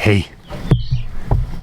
Hey,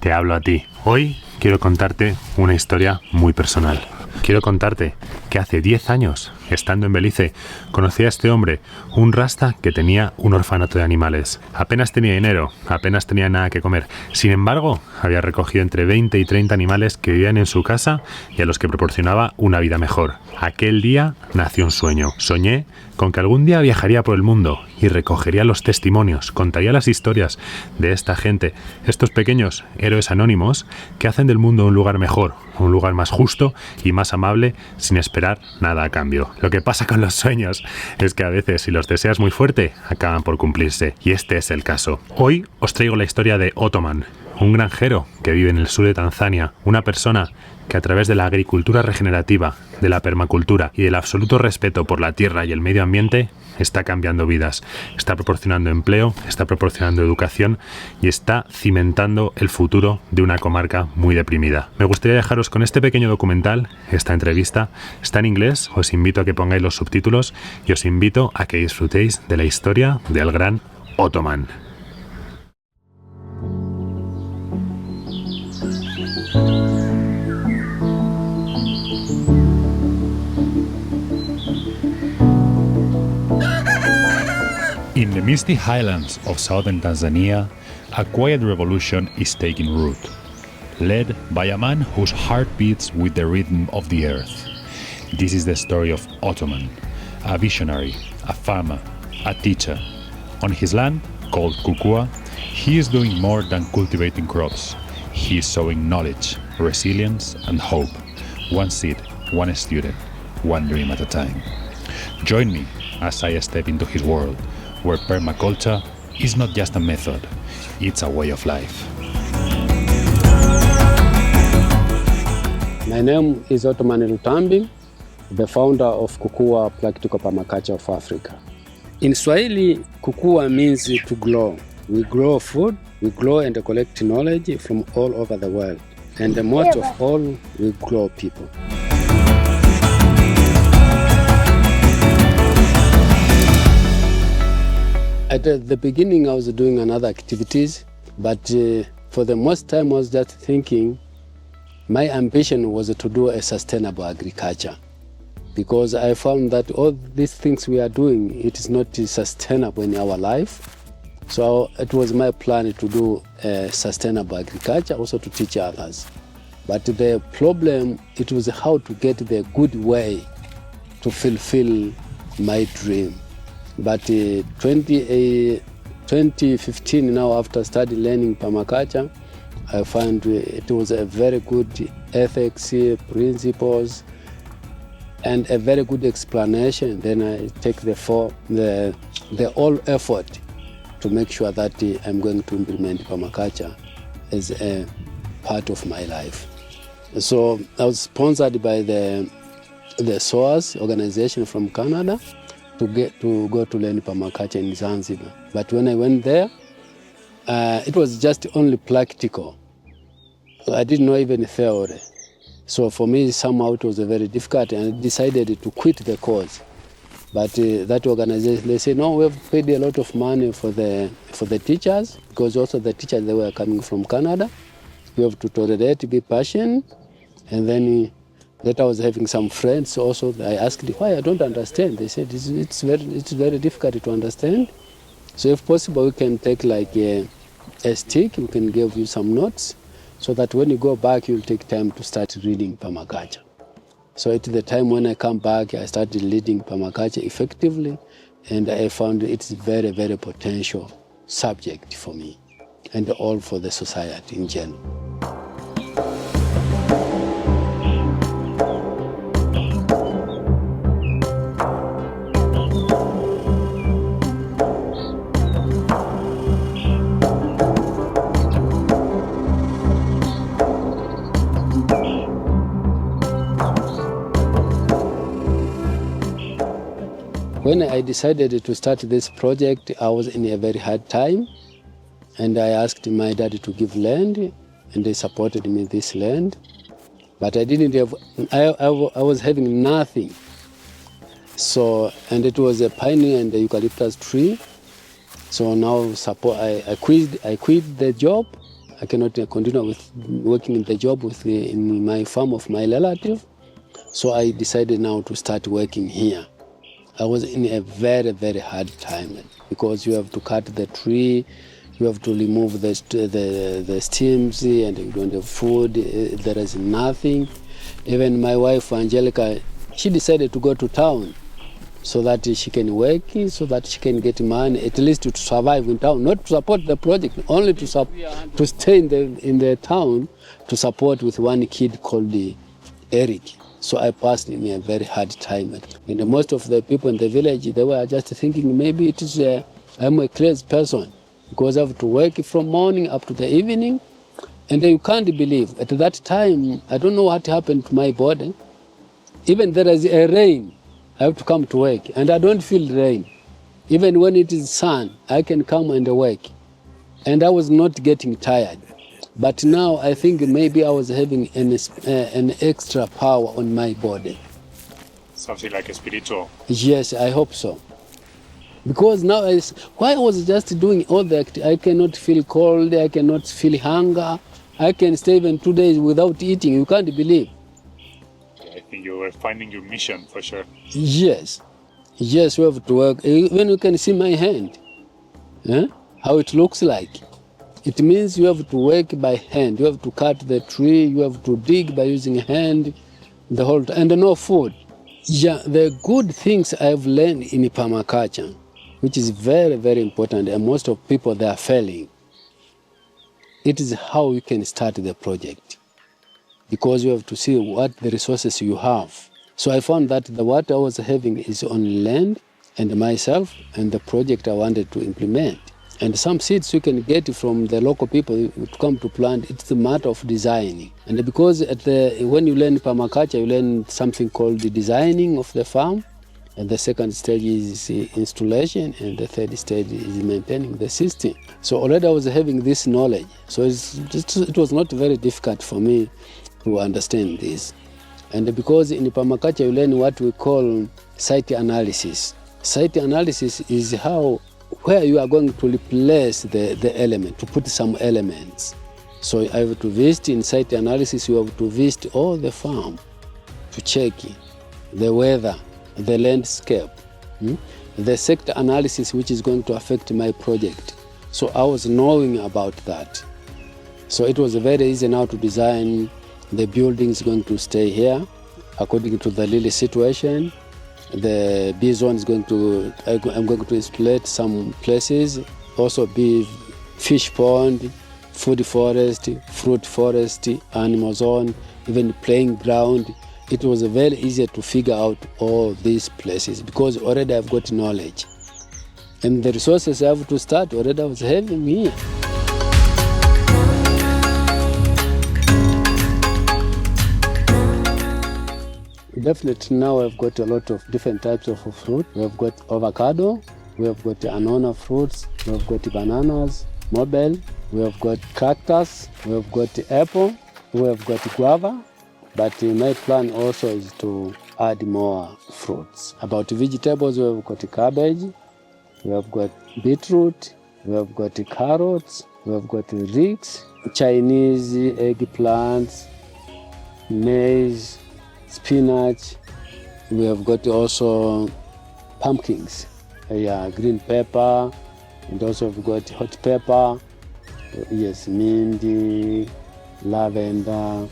te hablo a ti. Hoy quiero contarte una historia muy personal. Quiero contarte que hace 10 años, estando en Belice, conocí a este hombre, un rasta que tenía un orfanato de animales. Apenas tenía dinero, apenas tenía nada que comer. Sin embargo, había recogido entre 20 y 30 animales que vivían en su casa y a los que proporcionaba una vida mejor. Aquel día nació un sueño. Soñé con que algún día viajaría por el mundo y recogería los testimonios, contaría las historias de esta gente, estos pequeños héroes anónimos que hacen del mundo un lugar mejor, un lugar más justo y más amable sin esperar nada a cambio. Lo que pasa con los sueños es que a veces, si los deseas muy fuerte, acaban por cumplirse, y este es el caso. Hoy os traigo la historia de Ottoman, un granjero que vive en el sur de Tanzania, una persona que a través de la agricultura regenerativa, de la permacultura y del absoluto respeto por la tierra y el medio ambiente, está cambiando vidas, está proporcionando empleo, está proporcionando educación y está cimentando el futuro de una comarca muy deprimida. Me gustaría dejaros con este pequeño documental, esta entrevista. Está en inglés, os invito a que pongáis los subtítulos y os invito a que disfrutéis de la historia del gran Ottoman. In the misty highlands of southern Tanzania, a quiet revolution is taking root, led by a man whose heart beats with the rhythm of the earth. This is the story of Ottoman, a visionary, a farmer, a teacher. On his land, called Kukua, he is doing more than cultivating crops. He is sowing knowledge, resilience, and hope. One seed, one student, one dream at a time. Join me as I step into his world, where permaculture is not just a method, it's a way of life. My name is Ottoman Lutambi, the founder of Kukua Practical Permaculture of Africa. In Swahili, Kukua means to grow. We grow food, we grow and collect knowledge from all over the world. And the most of all, we grow people. At the beginning, I was doing another activities, but for the most time, I was just thinking, my ambition was to do a sustainable agriculture, because I found that all these things we are doing, it is not sustainable in our life. So it was my plan to do sustainable agriculture, also to teach others. But the problem, it was how to get the good way to fulfill my dream. But 2015 now, after studying learning permaculture, I found it was a very good ethics, principles, and a very good explanation. Then I take the all effort to make sure that I'm going to implement permaculture as a part of my life. So I was sponsored by the SOAS organization from Canada to go to learn permaculture in Zanzibar. But when I went there, it was just only practical. I didn't know even theory. So for me, somehow it was very difficult, and I decided to quit the course. But that organization, they said, no, we've paid a lot of money for the teachers, because also the teachers, they were coming from Canada. You have to tolerate, be patient, and then that I was having some friends also. I asked why I don't understand. They said it's very difficult to understand. So if possible, we can take like a stick. We can give you some notes, so that when you go back, you'll take time to start reading permaculture. So at the time when I come back, I started reading permaculture effectively, and I found it's very, very potential subject for me, and all for the society in general. When I decided to start this project, I was in a very hard time, and I asked my dad to give land, and they supported me this land. But I didn't have, I was having nothing. So, and it was a pine and a eucalyptus tree. So now I quit the job. I cannot continue with working in the job in my farm of my relative. So I decided now to start working here. I was in a very, very hard time because you have to cut the tree, you have to remove the stems, and you don't have food. There is nothing. Even my wife, Angelica, she decided to go to town so that she can work, so that she can get money, at least to survive in town, not to support the project, only to stay in the town to support with one kid called Eric. So I passed in a very hard time. And most of the people in the village, they were just thinking maybe it is I'm a crazy person because I have to work from morning up to the evening. And you can't believe, at that time, I don't know what happened to my body. Even there is a rain, I have to come to work, and I don't feel rain. Even when it is sun, I can come and work. And I was not getting tired. But now I think maybe I was having an extra power on my body. Something like spiritual. Yes, I hope so. Because now, why I was just doing all that, I cannot feel cold, I cannot feel hunger. I can stay even 2 days without eating, you can't believe. I think you were finding your mission for sure. Yes, we have to work. Even you can see my hand, how it looks like. It means you have to work by hand. You have to cut the tree, you have to dig by using hand, the whole and no food. Yeah, the good things I've learned in permaculture, which is very, very important, and most of people, they are failing. It is how you can start the project, because you have to see what the resources you have. So I found that what I was having is on land and myself and the project I wanted to implement. And some seeds you can get from the local people to come to plant. It's a matter of designing. And because when you learn permaculture, you learn something called the designing of the farm. And the second stage is installation, and the third stage is maintaining the system. So already I was having this knowledge. So it was not very difficult for me to understand this. And because in permaculture you learn what we call site analysis. Site analysis is where you are going to replace the element, to put some elements. So I have to visit in site analysis, you have to visit all the farm to check the weather, the landscape, the sector analysis which is going to affect my project. So I was knowing about that. So it was very easy now to design the buildings going to stay here according to the lily situation. The bee zone is I'm going to install some places, also bee fish pond, food forest, fruit forest, animal zone, even playing ground. It was very easy to figure out all these places because already I've got knowledge. And the resources I have to start already I was having here. Definitely now I've got a lot of different types of fruit. We have got avocado, we have got anona fruits, we have got bananas, mobile, we have got cactus, we have got apple, we have got guava. But my plan also is to add more fruits. About vegetables, we have got cabbage, we have got beetroot, we have got carrots, we have got leeks, Chinese eggplants, maize, spinach. We have got also pumpkins, green pepper, and also we've got hot pepper, yes, mint, lavender,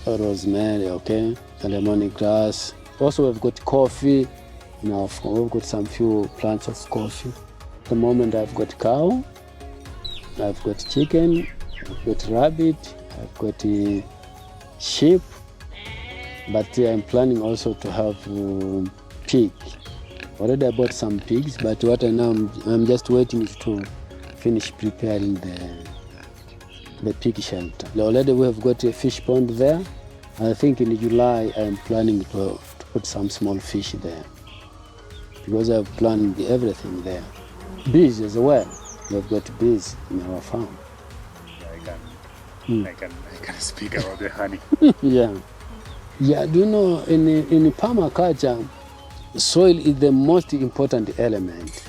rosemary, and lemongrass. Also we've got coffee. Now we've got some few plants of coffee. At the moment I've got cow, I've got chicken, I've got rabbit, I've got sheep, but I'm planning also to have pig. Already I bought some pigs, but what I'm just waiting to finish preparing the pig shelter. Already we have got a fish pond there. I think in July I'm planning to put some small fish there because I've planned everything there. Bees as well. We've got bees in our farm. I can speak about the honey. Yeah. Do you know, in permaculture, soil is the most important element.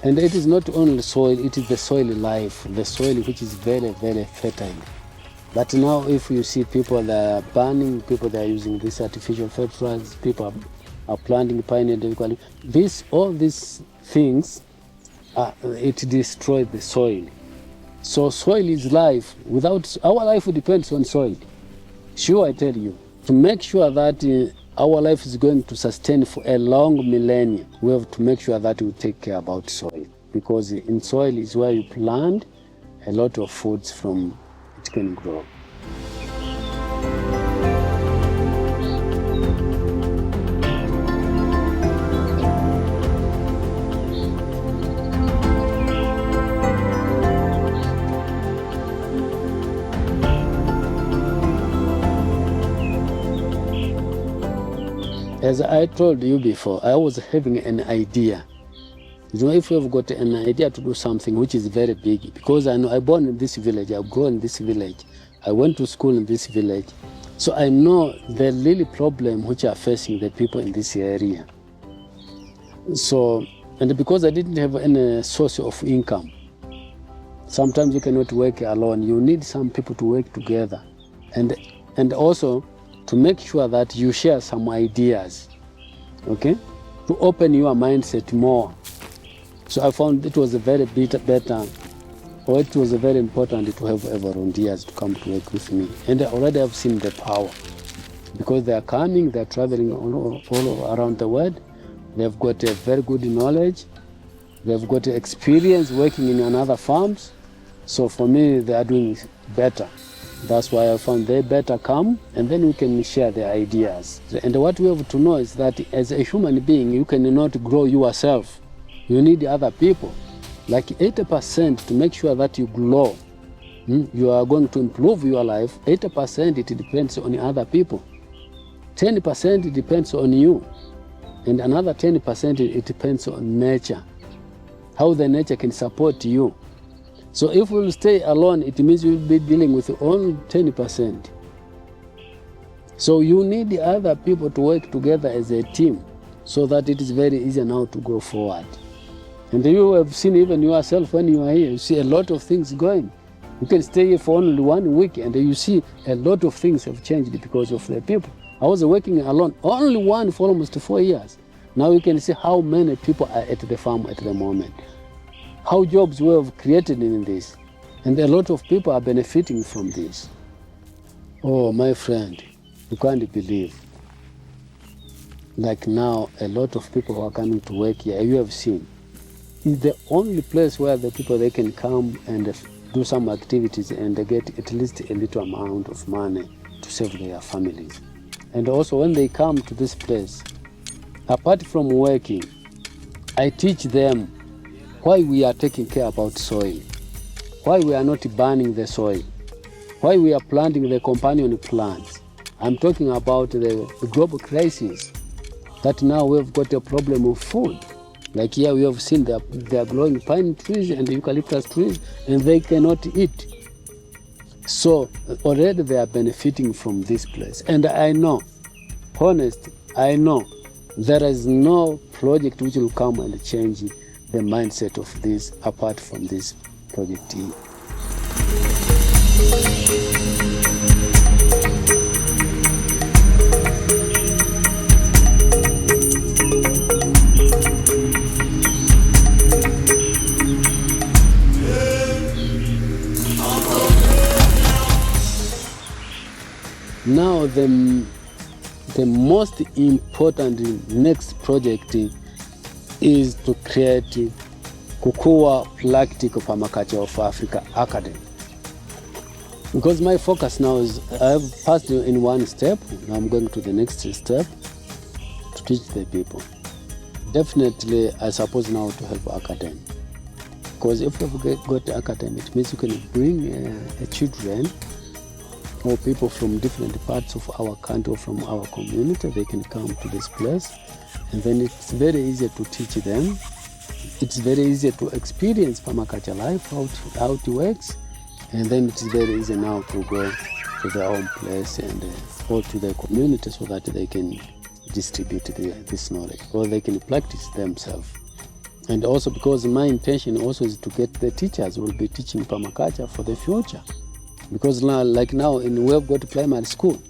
And it is not only soil, it is the soil life, the soil which is very, very fertile. But now if you see people that are burning, people that are using this artificial fertilizers, people are planting pine and eucalyptus, all these things, it destroys the soil. So soil is life. Without, our life depends on soil. Sure, I tell you. To make sure that our life is going to sustain for a long millennia, we have to make sure that we take care about soil. Because in soil is where you plant a lot of foods from it can grow. As I told you before, I was having an idea. You know, if you've got an idea to do something which is very big, because I know I born in this village, I've grown in this village, I went to school in this village, so I know the really problem which are facing the people in this area. So, and because I didn't have any source of income, sometimes you cannot work alone. You need some people to work together, and also to make sure that you share some ideas, okay, to open your mindset more. So I found it was a very better, or it was very important to have volunteers to come to work with me. And I already have seen the power, because they are coming, they are traveling all around the world. They've got a very good knowledge. They've got experience working in another farms. So for me, they are doing better. That's why I found they better come, and then we can share the ideas. And what we have to know is that as a human being, you cannot grow yourself. You need other people. Like 80% to make sure that you grow, you are going to improve your life. 80% it depends on other people. 10% it depends on you. And another 10% it depends on nature. How the nature can support you. So if we will stay alone, it means we'll be dealing with only 10%. So you need the other people to work together as a team, so that it is very easy now to go forward. And you have seen even yourself when you are here, you see a lot of things going. You can stay here for only 1 week and you see a lot of things have changed because of the people. I was working alone, only one for almost 4 years. Now you can see how many people are at the farm at the moment. How jobs were created in this, and a lot of people are benefiting from this. Oh, my friend, you can't believe. Like now, a lot of people who are coming to work here, you have seen, it's the only place where the people, they can come and do some activities and they get at least a little amount of money to save their families. And also when they come to this place, apart from working, I teach them why we are taking care about soil, why we are not burning the soil, why we are planting the companion plants. I'm talking about the global crisis, that now we've got a problem of food. Like here we have seen they are growing pine trees and eucalyptus trees and they cannot eat. So already they are benefiting from this place. And I know, honest, I know there is no project which will come and change the mindset of this apart from this project here. Now the most important next project is to create Kukua Practical Permaculture of Africa Academy. Because my focus now is, I have passed in one step, now I'm going to the next step to teach the people. Definitely, I suppose now to help academy. Because if you've got academy, it means you can bring children or people from different parts of our country or from our community, they can come to this place. And then it's very easy to teach them. It's very easy to experience permaculture life, how it works. And then it's very easy now to go to their own place and or to their community so that they can distribute this knowledge or they can practice themselves. And also because my intention also is to get the teachers who will be teaching permaculture for the future. Because now, like now, we've got a primary school.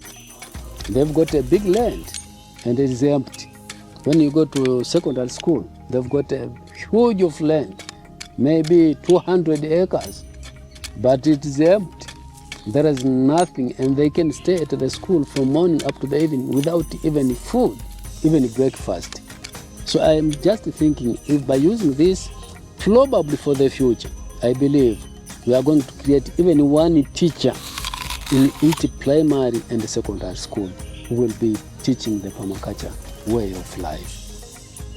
They've got a big land and it is empty. When you go to secondary school, they've got a huge of land, maybe 200 acres, but it is empty. There is nothing, and they can stay at the school from morning up to the evening without even food, even breakfast. So I am just thinking, if by using this, probably for the future, I believe we are going to create even one teacher in each primary and secondary school who will be teaching the permaculture way of life.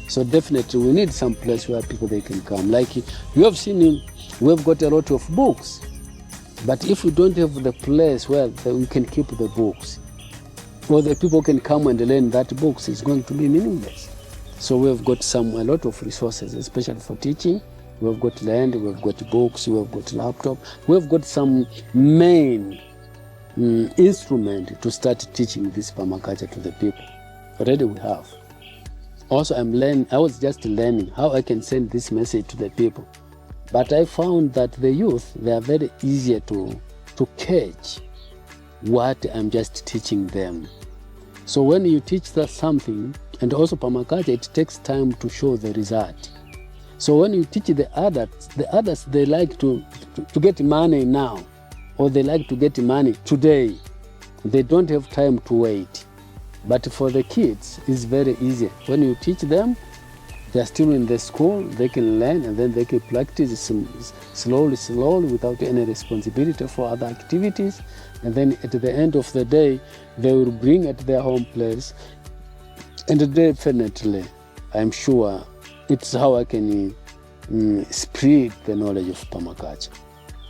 So definitely we need some place where people they can come. Like you have seen, we've got a lot of books, but if we don't have the place where we can keep the books, or the people can come and learn that books, it's going to be meaningless. So we've got a lot of resources, especially for teaching. We've got land, we've got books, we've got laptop, we've got some main instrument to start teaching this permaculture to the people. Already we have. Also I was just learning how I can send this message to the people. But I found that the youth, they are very easier to catch what I'm just teaching them. So when you teach them something, and also permaculture, it takes time to show the result. So when you teach the others they like to get money now, or they like to get money today. They don't have time to wait. But for the kids, it's very easy. When you teach them, they're still in the school, they can learn, and then they can practice slowly without any responsibility for other activities. And then at the end of the day, they will bring at their home place. And definitely, I'm sure it's how I can spread the knowledge of permaculture.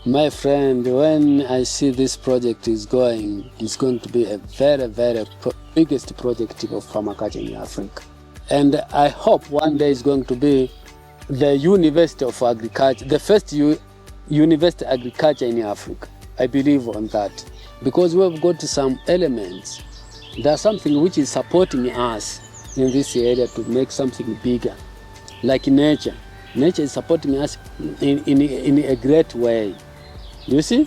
My friend, when I see this project is going, it's going to be a very, very biggest project of permaculture in Africa. And I hope one day it's going to be the University of Agriculture, the first University of Agriculture in Africa. I believe on that. Because we've got some elements. There's something which is supporting us in this area to make something bigger. Like nature. Nature is supporting us in a great way. Do you see?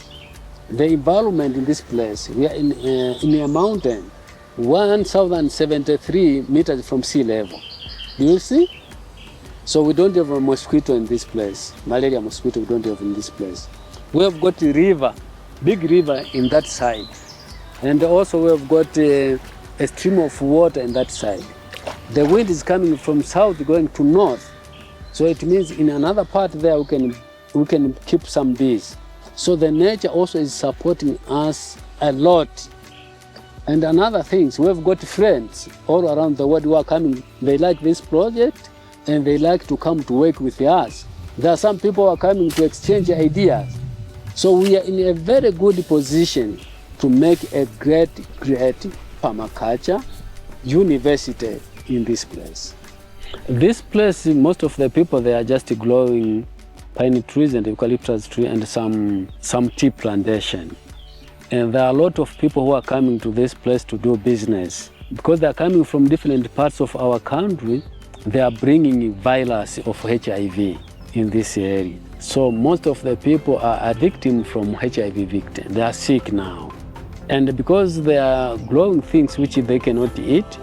The environment in this place, we are in a mountain, 1,073 meters from sea level. Do you see? So we don't have a mosquito in this place. Malaria mosquito we don't have in this place. We have got a river, big river in that side. And also we have got a stream of water in that side. The wind is coming from south going to north. So it means in another part there we can keep some bees. So the nature also is supporting us a lot. And another thing, we've got friends all around the world who are coming. They like this project and they like to come to work with us. There are some people who are coming to exchange ideas. So we are in a very good position to make a great permaculture university in this place. This place, most of the people, they are just growing pine trees and eucalyptus tree and some tea plantation. And there are a lot of people who are coming to this place to do business. Because they are coming from different parts of our country, they are bringing virus of HIV in this area. So most of the people are victims from HIV victim. They are sick now. And because they are growing things which they cannot eat,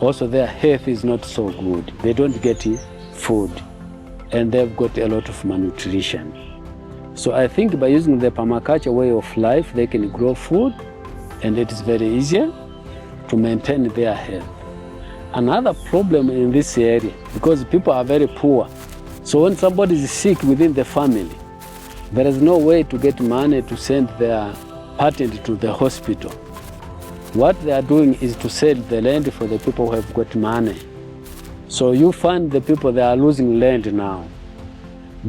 also their health is not so good. They don't get food. And they've got a lot of malnutrition. So I think by using the permaculture way of life, they can grow food, and it is very easier to maintain their health. Another problem in this area, because people are very poor, so when somebody is sick within the family, there is no way to get money to send their patient to the hospital. What they are doing is to sell the land for the people who have got money. So you find the people, they are losing land now.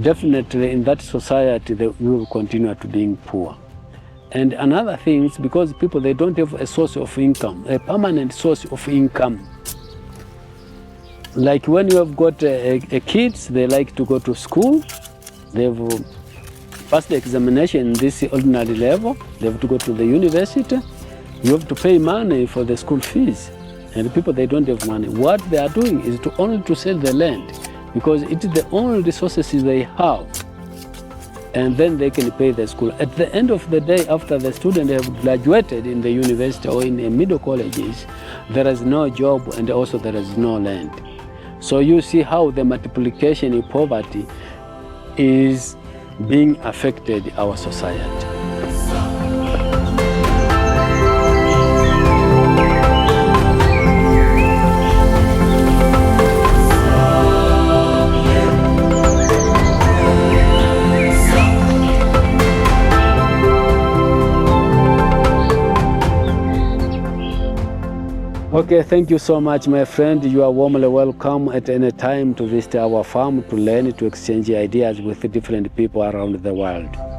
Definitely in that society, they will continue to being poor. And another thing is because people, they don't have a source of income, a permanent source of income. Like when you have got a kids, they like to go to school, they've passed the examination in this ordinary level, they have to go to the university, you have to pay money for the school fees. And the people, they don't have money. What they are doing is only to sell the land. because it is the only resources they have. And then they can pay the school. At the end of the day, after the student have graduated in the university or in the middle colleges, there is no job and also there is no land. So you see how the multiplication in poverty is being affected our society. Okay, thank you so much, my friend. You are warmly welcome at any time to visit our farm to learn, to exchange ideas with different people around the world.